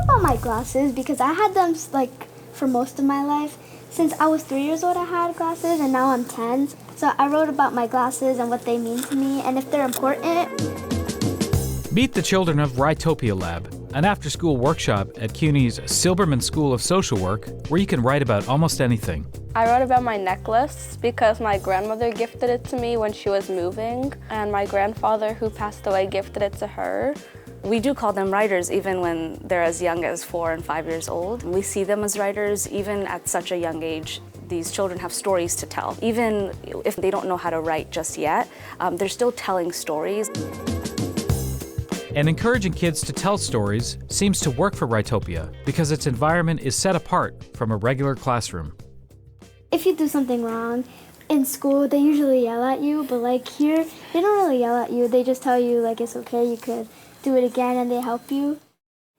about my glasses because I had them like for most of my life. Since I was 3 years old, I had glasses, and now I'm 10. So I wrote about my glasses and what they mean to me, and if they're important. Meet the children of Writopia Lab, an after-school workshop at CUNY's Silberman School of Social Work, where you can write about almost anything. I wrote about my necklace because my grandmother gifted it to me when she was moving, and my grandfather, who passed away, gifted it to her. We do call them writers even when they're as young as 4 and 5 years old. We see them as writers even at such a young age. These children have stories to tell. Even if they don't know how to write just yet, they're still telling stories. And encouraging kids to tell stories seems to work for Writopia because its environment is set apart from a regular classroom. If you do something wrong in school, they usually yell at you, but like here, they don't really yell at you. They just tell you like it's okay, you could do it again, and they help you.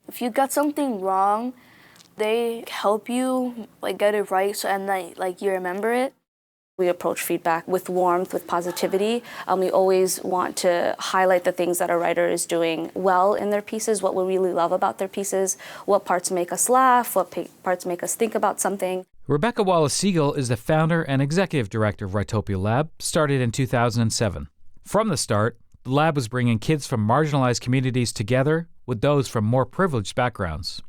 If you got something wrong, they help you like get it right, so and like you remember it. We approach feedback with warmth, with positivity. We always want to highlight the things that a writer is doing well in their pieces, what we really love about their pieces, what parts make us laugh, what parts make us think about something. Rebecca Wallace-Siegel is the founder and executive director of Writopia Lab, started in 2007. From the start, the lab was bringing kids from marginalized communities together with those from more privileged backgrounds.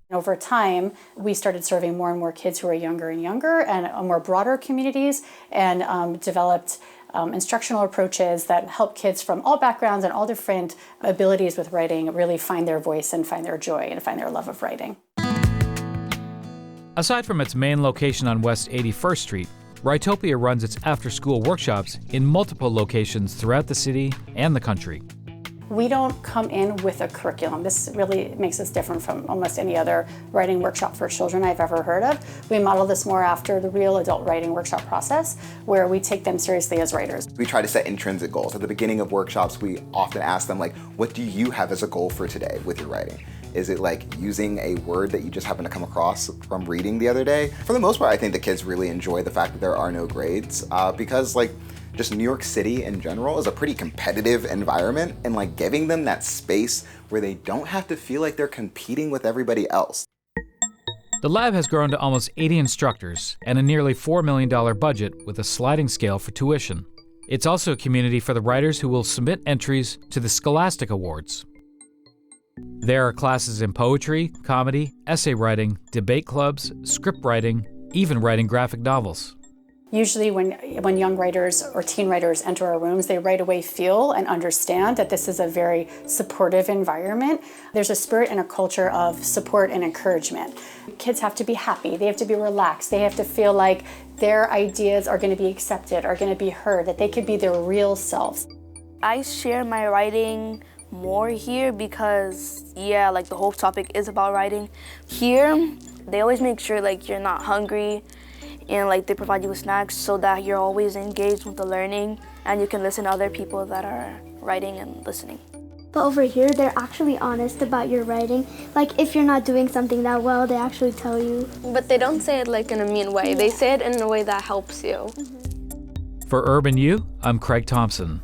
Over time, we started serving more and more kids who are younger and younger and more broader communities, and developed instructional approaches that help kids from all backgrounds and all different abilities with writing really find their voice and find their joy and find their love of writing. Aside from its main location on West 81st Street, Writopia runs its after-school workshops in multiple locations throughout the city and the country. We don't come in with a curriculum. This really makes us different from almost any other writing workshop for children I've ever heard of. We model this more after the real adult writing workshop process, where we take them seriously as writers. We try to set intrinsic goals. At the beginning of workshops, we often ask them, like, what do you have as a goal for today with your writing? Is it like using a word that you just happen to come across from reading the other day? For the most part, I think the kids really enjoy the fact that there are no grades because like just New York City in general is a pretty competitive environment, and like giving them that space where they don't have to feel like they're competing with everybody else. The lab has grown to almost 80 instructors and a nearly $4 million budget with a sliding scale for tuition. It's also a community for the writers who will submit entries to the Scholastic Awards. There are classes in poetry, comedy, essay writing, debate clubs, script writing, even writing graphic novels. Usually when young writers or teen writers enter our rooms, they right away feel and understand that this is a very supportive environment. There's a spirit and a culture of support and encouragement. Kids have to be happy, they have to be relaxed, they have to feel like their ideas are going to be accepted, are going to be heard, that they can be their real selves. I share my writing more here because, yeah, like the whole topic is about writing. Here, they always make sure like you're not hungry, and like they provide you with snacks so that you're always engaged with the learning and you can listen to other people that are writing and listening. But over here, they're actually honest about your writing. Like if you're not doing something that well, they actually tell you. But they don't say it like in a mean way. They say it in a way that helps you. For Urban U, I'm Craig Thompson.